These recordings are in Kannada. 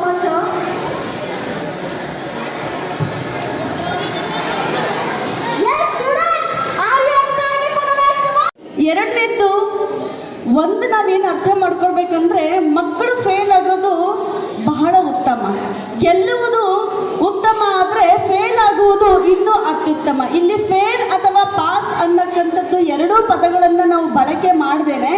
much, sir. Yes, students, are you excited for the next one? ಎರಡನೇದ್ದು ಒಂದು ನಾವೇನು ಅರ್ಥ ಮಾಡ್ಕೊಳ್ಬೇಕಂದ್ರೆ ಮಕ್ಕಳು ಫೇಲ್ ಆಗೋದು ಬಹಳ ಉತ್ತಮ, ಗೆಲ್ಲುವುದು ಉತ್ತಮ, ಆದರೆ ಫೇಲ್ ಆಗುವುದು ಇನ್ನೂ ಅತ್ಯುತ್ತಮ. ಇಲ್ಲಿ ಫೇಲ್ ಅಥವಾ ಪಾಸ್ ಅನ್ನಕ್ಕಂಥದ್ದು ಎರಡೂ ಪದಗಳನ್ನು ನಾವು ಬಳಕೆ ಮಾಡ್ದೇನೆ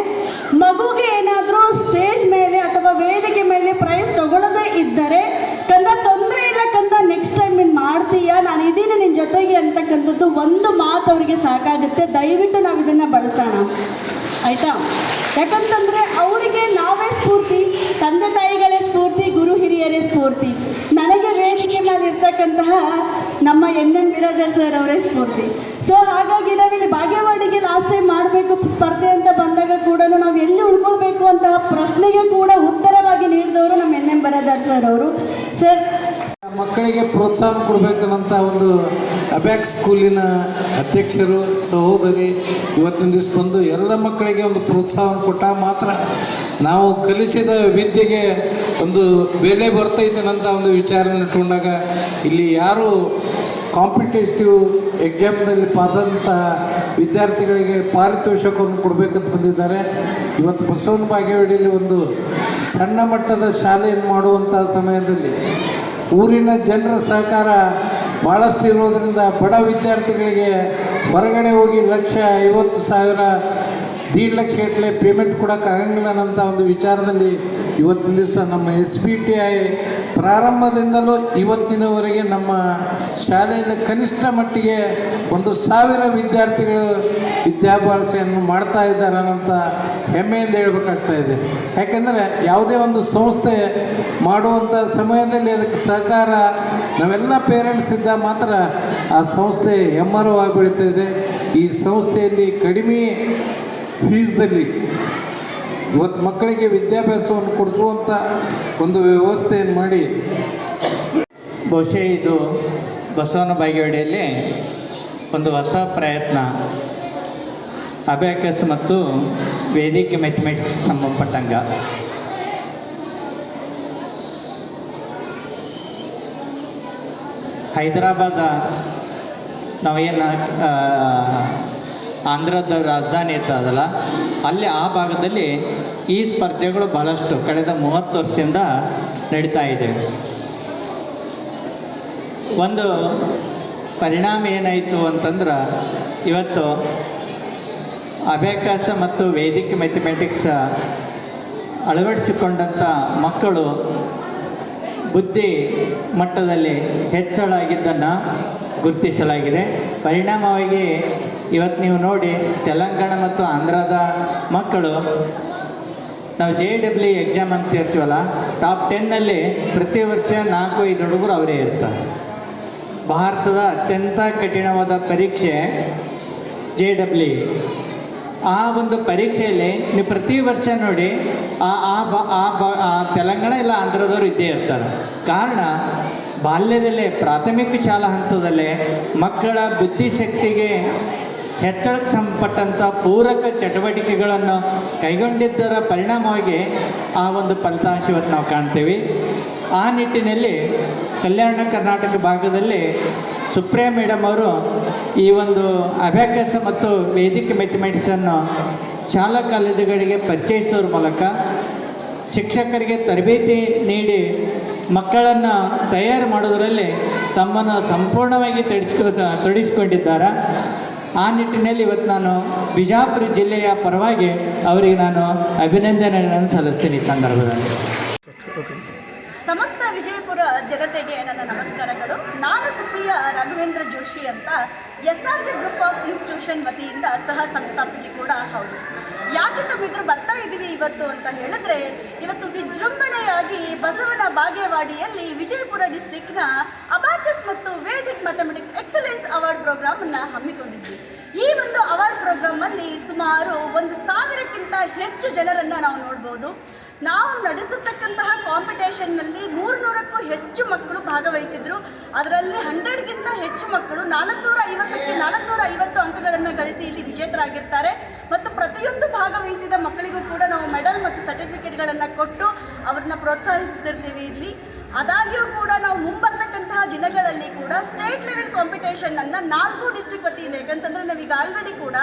ಮಗುಗೆ ಏನಾದರೂ ಸ್ಟೇಜ್ ಮೇಲೆ ಅಥವಾ ವೇದಿಕೆ ಮೇಲೆ ಪ್ರೈಸ್ ತಗೊಳ್ಳೋದೇ ಇದ್ದರೆ ಕಂದ ತೊಂದರೆ ಇಲ್ಲ ಕಂದ, ನೆಕ್ಸ್ಟ್ ಟೈಮ್ ನೀನು ಮಾಡ್ತೀಯಾ, ನಾನು ಇದೀನಿ ನಿನ್ನ ಜೊತೆಗೆ ಅಂತಕ್ಕಂಥದ್ದು ಒಂದು ಮಾತು ಅವರಿಗೆ ಸಾಕಾಗುತ್ತೆ. ದಯವಿಟ್ಟು ನಾವು ಇದನ್ನು ಬಳಸೋಣ, ಆಯಿತಾ? ಯಾಕಂತಂದರೆ ಅವರಿಗೆ ನಾವೇ ಸ್ಫೂರ್ತಿ, ತಂದೆ ತಾಯಿಗಳೇ ಸ್ಫೂರ್ತಿ, ಗುರು ಹಿರಿಯರೇ ಸ್ಫೂರ್ತಿ. ನನಗೆ ವೇದಿಕೆ ಮೇಲೆ ಇರ್ತಕ್ಕಂತಹ ನಮ್ಮ NM ಬಿರಾದರ್ ಸರ್ ಅವರೇ ಸ್ಫೂರ್ತಿ. ಸೊ ಹಾಗಾಗಿ ನಾವಿಲ್ಲಿ ಬಾಗೇವಾಡಿಗೆ ಲಾಸ್ಟ್ ಟೈಮ್ ಮಾಡಬೇಕು ಸ್ಪರ್ಧೆ ಅಂತ ಬಂದಾಗ ಕೂಡ ನಾವು ಎಲ್ಲಿ ಉಳ್ಕೊಳ್ಬೇಕು ಅಂತಹ ಪ್ರಶ್ನೆಗೆ ಕೂಡ ಉತ್ತರವಾಗಿ ನೀಡಿದವರು ನಮ್ಮ NM ಬಿರಾದರ್ ಸರ್ ಅವರು. ಸರ್, ಮಕ್ಕಳಿಗೆ ಪ್ರೋತ್ಸಾಹ ಕೊಡಬೇಕನ್ನಂಥ ಒಂದು ಅಬ್ಯಾಕ್ ಸ್ಕೂಲಿನ ಅಧ್ಯಕ್ಷರು ಸಹೋದರಿ ಇವತ್ತಿನ ದಿವಸ ಬಂದು ಎಲ್ಲ ಮಕ್ಕಳಿಗೆ ಒಂದು ಪ್ರೋತ್ಸಾಹವನ್ನು ಕೊಟ್ಟಾಗ ಮಾತ್ರ ನಾವು ಕಲಿಸಿದ ವಿದ್ಯೆಗೆ ಒಂದು ಬೆಲೆ ಬರ್ತೈತೇನಂತ ಒಂದು ವಿಚಾರನ ಇಟ್ಕೊಂಡಾಗ ಇಲ್ಲಿ ಯಾರು ಕಾಂಪಿಟೇಟಿವ್ ಎಕ್ಸಾಮ್ನಲ್ಲಿ ಪಾಸಾದಂತಹ ವಿದ್ಯಾರ್ಥಿಗಳಿಗೆ ಪಾರಿತೋಷಕವನ್ನು ಕೊಡಬೇಕಂತ ಬಂದಿದ್ದಾರೆ. ಇವತ್ತು ಬಸವನ ಬಾಗೇವಾಡಿಯಲ್ಲಿ ಒಂದು ಸಣ್ಣ ಮಟ್ಟದ ಶಾಲೆಯನ್ನು ಮಾಡುವಂಥ ಸಮಯದಲ್ಲಿ ಊರಿನ ಜನರ ಸಹಕಾರ ಭಾಳಷ್ಟು ಇರೋದರಿಂದ ಬಡ ವಿದ್ಯಾರ್ಥಿಗಳಿಗೆ ಹೊರಗಡೆ ಹೋಗಿ 1,50,000 1.5 ಲಕ್ಷ ಗಟ್ಟಲೆ ಪೇಮೆಂಟ್ ಕೊಡೋಕೆ ಆಗಂಗಿಲ್ಲ ಅನ್ನೋಂಥ ಒಂದು ವಿಚಾರದಲ್ಲಿ ಇವತ್ತಿನ ದಿವಸ ನಮ್ಮ SBTI ಪ್ರಾರಂಭದಿಂದಲೂ ಇವತ್ತಿನವರೆಗೆ ನಮ್ಮ ಶಾಲೆಯಲ್ಲಿ ಕನಿಷ್ಠ ಮಟ್ಟಿಗೆ 1,000 ವಿದ್ಯಾರ್ಥಿಗಳು ವಿದ್ಯಾಭ್ಯಾಸವನ್ನು ಮಾಡ್ತಾ ಇದ್ದಾರೆ ಅನ್ನೋಂಥ ಹೆಮ್ಮೆಯಿಂದ ಹೇಳ್ಬೇಕಾಗ್ತಾ ಇದೆ. ಯಾಕೆಂದರೆ ಯಾವುದೇ ಒಂದು ಸಂಸ್ಥೆ ಮಾಡುವಂಥ ಸಮಯದಲ್ಲಿ ಅದಕ್ಕೆ ಸಹಕಾರ ನಾವೆಲ್ಲ ಪೇರೆಂಟ್ಸ್ ಇದ್ದ ಮಾತ್ರ ಆ ಸಂಸ್ಥೆ ಹೆಮ್ಮರವಾಗಿ ಬೆಳೀತಾ ಇದೆ. ಈ ಸಂಸ್ಥೆಯಲ್ಲಿ ಕಡಿಮೆ ಫೀಸ್ದಲ್ಲಿ ಇವತ್ತು ಮಕ್ಕಳಿಗೆ ವಿದ್ಯಾಭ್ಯಾಸವನ್ನು ಕೊಡಿಸುವಂಥ ಒಂದು ವ್ಯವಸ್ಥೆಯನ್ನು ಮಾಡಿ ಬಹುಶಃ ಇದು ಬಸವನ ಬಾಗೇವಾಡಿಯಲ್ಲಿ ಒಂದು ಹೊಸ ಪ್ರಯತ್ನ. ಅಬ್ಯಾಕಸ್ ಮತ್ತು ವೇದಿಕೆ ಮ್ಯಾಥಮೆಟಿಕ್ಸ್ ಸಂಬಂಧಪಟ್ಟಂಗ ಹೈದರಾಬಾದ ನಾವೇನು ಆಂಧ್ರದ ರಾಜಧಾನಿ ಇರ್ತದಲ್ಲ, ಅಲ್ಲಿ ಆ ಭಾಗದಲ್ಲಿ ಈ ಸ್ಪರ್ಧೆಗಳು ಬಹಳಷ್ಟು ಕಳೆದ 30 ವರ್ಷದಿಂದ ನಡೀತಾ ಇದ್ದೇವೆ. ಒಂದು ಪರಿಣಾಮ ಏನಾಯಿತು ಅಂತಂದ್ರೆ ಇವತ್ತು ಅಬ್ಯಾಕಸ್ ಮತ್ತು ವೇದಿಕೆ ಮ್ಯಾಥಮೆಟಿಕ್ಸ್ ಅಳವಡಿಸಿಕೊಂಡಂಥ ಮಕ್ಕಳು ಬುದ್ಧಿ ಮಟ್ಟದಲ್ಲಿ ಹೆಚ್ಚಳ ಆಗಿದ್ದನ್ನು ಗುರುತಿಸಲಾಗಿದೆ. ಪರಿಣಾಮವಾಗಿ ಇವತ್ತು ನೀವು ನೋಡಿ ತೆಲಂಗಾಣ ಮತ್ತು ಆಂಧ್ರದ ಮಕ್ಕಳು ನಾವು JEE ಎಕ್ಸಾಮ್ ಅಂತ ಇರ್ತೀವಲ್ಲ, ಟಾಪ್ 10ನಲ್ಲಿ ಪ್ರತಿ ವರ್ಷ 4-5 ಹುಡುಗರು ಅವರೇ ಇರ್ತಾರೆ. ಭಾರತದ ಅತ್ಯಂತ ಕಠಿಣವಾದ ಪರೀಕ್ಷೆ JEE. ಆ ಒಂದು ಪರೀಕ್ಷೆಯಲ್ಲಿ ನೀವು ಪ್ರತಿ ವರ್ಷ ನೋಡಿ ತೆಲಂಗಾಣ ಇಲ್ಲ ಆಂಧ್ರದವರು ಇದ್ದೇ ಇರ್ತಾರೆ. ಕಾರಣ ಬಾಲ್ಯದಲ್ಲೇ ಪ್ರಾಥಮಿಕ ಶಾಲಾ ಹಂತದಲ್ಲೇ ಮಕ್ಕಳ ಬುದ್ಧಿಶಕ್ತಿಗೆ ಹೆಚ್ಚಳಕ್ಕೆ ಸಂಬಂಧಪಟ್ಟಂಥ ಪೂರಕ ಚಟುವಟಿಕೆಗಳನ್ನು ಕೈಗೊಂಡಿದ್ದರ ಪರಿಣಾಮವಾಗಿ ಆ ಒಂದು ಫಲಿತಾಂಶ ಇವತ್ತು ನಾವು ಕಾಣ್ತೀವಿ. ಆ ನಿಟ್ಟಿನಲ್ಲಿ ಕಲ್ಯಾಣ ಕರ್ನಾಟಕ ಭಾಗದಲ್ಲಿ ಸುಪ್ರಿಯಾ ಮೇಡಮ್ ಅವರು ಈ ಒಂದು ಅಬ್ಯಾಕಸ್ ಮತ್ತು ವೇದಿಕೆ ಮ್ಯಾಥಮೆಟಿಕ್ಸನ್ನು ಶಾಲಾ ಕಾಲೇಜುಗಳಿಗೆ ಪರಿಚಯಿಸೋರ ಮೂಲಕ ಶಿಕ್ಷಕರಿಗೆ ತರಬೇತಿ ನೀಡಿ ಮಕ್ಕಳನ್ನು ತಯಾರು ಮಾಡೋದರಲ್ಲಿ ತಮ್ಮನ್ನು ಸಂಪೂರ್ಣವಾಗಿ ತೊಡಗಿಸಿಕೊಂಡಿದ್ದಾರೆ. ಆ ನಿಟ್ಟಿನಲ್ಲಿ ಇವತ್ತು ನಾನು ಬಿಜಾಪುರ ಜಿಲ್ಲೆಯ ಪರವಾಗಿ ಅವರಿಗೆ ನಾನು ಅಭಿನಂದನೆಗಳನ್ನು ಸಲ್ಲಿಸ್ತೀನಿ. ಈ ಸಂದರ್ಭದಲ್ಲಿ ಸಮಸ್ತ ವಿಜಯಪುರ ಜನತೆಗೆ ನನ್ನ ನಮಸ್ಕಾರಗಳು. ನಾನು ಸುಪ್ರಿಯಾ ರಾಘವೇಂದ್ರ ಜೋಶಿ ಅಂತ SRJ ಗ್ರೂಪ್ ಆಫ್ ಇನ್ಸ್ಟಿಟ್ಯೂಷನ್ ವತಿಯಿಂದ ಸಹ ಸಂಸ್ಥಾಪಕಿ ಕೂಡ ಹೌದು. ಯಾಕೆ ತಮ್ಮಿದ್ರು ಬರ್ತಾ ಇದ್ದೀವಿ ಇವತ್ತು ಅಂತ ಹೇಳಿದ್ರೆ, ಇವತ್ತು ವಿಜೃಂಭಣೆಯಾಗಿ ಬಸವನ ಬಾಗೇವಾಡಿಯಲ್ಲಿ ವಿಜಯಪುರ ಡಿಸ್ಟಿಕ್ನ ಅಬ್ಯಾಕಸ್ ಮತ್ತು ವೇದಿಕ್ ಮ್ಯಾಥಮೆಟಿಕ್ಸ್ ಎಕ್ಸಲೆನ್ಸ್ ಅವಾರ್ಡ್ ಪ್ರೋಗ್ರಾಮನ್ನು ಹಮ್ಮಿಕೊಂಡಿದ್ವಿ. ಈ ಒಂದು ಅವಾರ್ಡ್ ಪ್ರೋಗ್ರಾಮಲ್ಲಿ ಸುಮಾರು 1,000ಕ್ಕಿಂತ ಹೆಚ್ಚು ಜನರನ್ನು ನಾವು ನೋಡ್ಬೋದು. ನಾವು ನಡೆಸಿರ್ತಕ್ಕಂತಹ ಕಾಂಪಿಟೇಷನ್ನಲ್ಲಿ 300ಕ್ಕೂ ಹೆಚ್ಚು ಮಕ್ಕಳು ಭಾಗವಹಿಸಿದ್ರು. ಅದರಲ್ಲಿ 100ಗಿಂತ ಹೆಚ್ಚು ಮಕ್ಕಳು 450ಕ್ಕೆ 450 ಅಂಕಗಳನ್ನು ಗಳಿಸಿ ಇಲ್ಲಿ ವಿಜೇತರಾಗಿರ್ತಾರೆ. ಮತ್ತು ಪ್ರತಿಯೊಂದು ಭಾಗವಹಿಸಿದ ಮಕ್ಕಳಿಗೂ ಕೂಡ ನಾವು ಮೆಡಲ್ ಮತ್ತು ಸರ್ಟಿಫಿಕೇಟ್ಗಳನ್ನು ಕೊಟ್ಟು ಅವ್ರನ್ನ ಪ್ರೋತ್ಸಾಹಿಸ್ತಿರ್ತೀವಿ ಇಲ್ಲಿ. ಆದಾಗ್ಯೂ ಕೂಡ ನಾವು ಮುಂಬರ್ತಕ್ಕಂತಹ ದಿನಗಳಲ್ಲಿ ಕೂಡ ಸ್ಟೇಟ್ ಲೆವೆಲ್ ಕಾಂಪಿಟೇಷನನ್ನು 4 ಡಿಸ್ಟ್ರಿಕ್ಟ್ ವತಿಯಿಂದ, ಯಾಕಂತಂದರೆ ನಾವೀಗ ಆಲ್ರೆಡಿ ಕೂಡ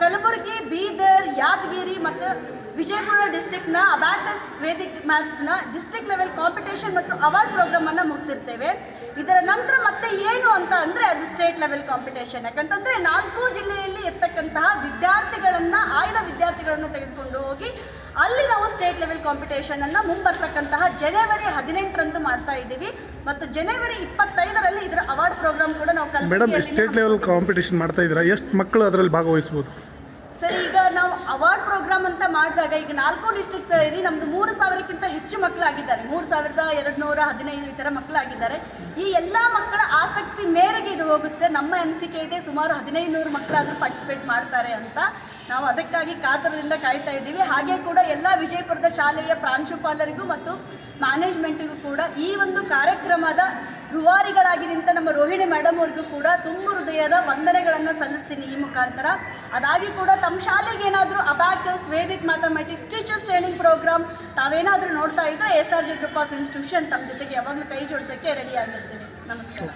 ಕಲಬುರಗಿ, ಬೀದರ್, ಯಾದಗಿರಿ ಮತ್ತು ವಿಜಯಪುರ ಡಿಸ್ಟ್ರಿಕ್ಟ್ನ ಅಬ್ಯಾಕಸ್ ವೇದಿಕ್ ಮ್ಯಾಥ್ಸ್ನ ಡಿಸ್ಟ್ರಿಕ್ಟ್ ಲೆವೆಲ್ ಕಾಂಪಿಟೇಷನ್ ಮತ್ತು ಅವಾರ್ಡ್ ಪ್ರೋಗ್ರಾಮನ್ನು ಮುಗಿಸಿರ್ತೇವೆ. ಇದರ ನಂತರ ಮತ್ತೆ ಏನು ಅಂತ ಅಂದರೆ ಅದು ಸ್ಟೇಟ್ ಲೆವೆಲ್ ಕಾಂಪಿಟೇಷನ್. ಯಾಕಂತಂದರೆ 4 ಜಿಲ್ಲೆಯಲ್ಲಿ ಇರ್ತಕ್ಕಂತಹ ವಿದ್ಯಾರ್ಥಿಗಳನ್ನು, ಆಯ್ದ ವಿದ್ಯಾರ್ಥಿಗಳನ್ನು ತೆಗೆದುಕೊಂಡು ಹೋಗಿ ಅಲ್ಲಿ ನಾವು ಸ್ಟೇಟ್ ಲೆವೆಲ್ ಕಾಂಪಿಟೇಷನನ್ನು ಮುಂಬರ್ತಕ್ಕಂತಹ ಜನವರಿ 18ರಂದು ಮಾಡ್ತಾ ಇದ್ದೀವಿ ಮತ್ತು ಜನವರಿ 25ರಲ್ಲಿ ಇದರ ಅವಾರ್ಡ್ ಪ್ರೋಗ್ರಾಮ್ ಕೂಡ ನಾವು ಮೇಡಮ್ ಸ್ಟೇಟ್ ಲೆವೆಲ್ ಕಾಂಪಿಟೇಷನ್ ಮಾಡ್ತಾ ಇದ್ದೀರಾ, ಎಷ್ಟು ಮಕ್ಕಳು ಅದರಲ್ಲಿ ಭಾಗವಹಿಸ್ಬೋದು? ಸರ್, ಈಗ ನಾವು ಅವಾರ್ಡ್ ಪ್ರೋಗ್ರಾಮ್ ಅಂತ ಮಾಡಿದಾಗ ಈಗ 4 ಡಿಸ್ಟ್ರಿಕ್ಟ್ ಸೇರಿ ನಮ್ಮದು 3,000ಕ್ಕಿಂತ ಹೆಚ್ಚು ಮಕ್ಕಳಾಗಿದ್ದಾರೆ. 3,215 ಈ ಥರ ಮಕ್ಕಳಾಗಿದ್ದಾರೆ. ಈ ಎಲ್ಲ ಮಕ್ಕಳ ಆಸಕ್ತಿ ಮೇರೆಗೆ ಇದು ಹೋಗುತ್ತೆ. ನಮ್ಮ ಅನಿಸಿಕೆ ಇದೆ ಸುಮಾರು 1,500 ಮಕ್ಕಳಾದರೂ ಪಾರ್ಟಿಸಿಪೇಟ್ ಮಾಡ್ತಾರೆ ಅಂತ. ನಾವು ಅದಕ್ಕಾಗಿ ಕಾತರದಿಂದ ಕಾಯ್ತಾ ಇದ್ದೀವಿ. ಹಾಗೆ ಕೂಡ ಎಲ್ಲ ವಿಜಯಪುರದ ಶಾಲೆಯ ಪ್ರಾಂಶುಪಾಲರಿಗೂ ಮತ್ತು ಮ್ಯಾನೇಜ್ಮೆಂಟಿಗೂ ಕೂಡ ಈ ಒಂದು ಕಾರ್ಯಕ್ರಮದ ರೂವಾರಿಗಳಾಗಿ ನಿಂತ ನಮ್ಮ ರೋಹಿಣಿ ಮೇಡಮ್ ಅವ್ರಿಗೂ ಕೂಡ ತುಂಬ ಹೃದಯದ ವಂದನೆಗಳನ್ನು ಸಲ್ಲಿಸ್ತೀನಿ ಈ ಮುಖಾಂತರ. ಅದಾಗಿ ಕೂಡ ತಮ್ಮ ಶಾಲೆಗೆ ಏನಾದರೂ abacus, Vedic mathematics, teachers training program ತಾವೇನಾದರೂ ನೋಡ್ತಾ ಇದ್ದರೆ SRJ ಗ್ರೂಪ್ ಆಫ್ ಇನ್ಸ್ಟಿಟ್ಯೂಷನ್ ತಮ್ಮ ಜೊತೆಗೆ ಯಾವಾಗಲೂ ಕೈ ಜೋಡಿಸೋಕ್ಕೆ ರೆಡಿ ಆಗಿರ್ತೀವಿ. ನಮಸ್ಕಾರ.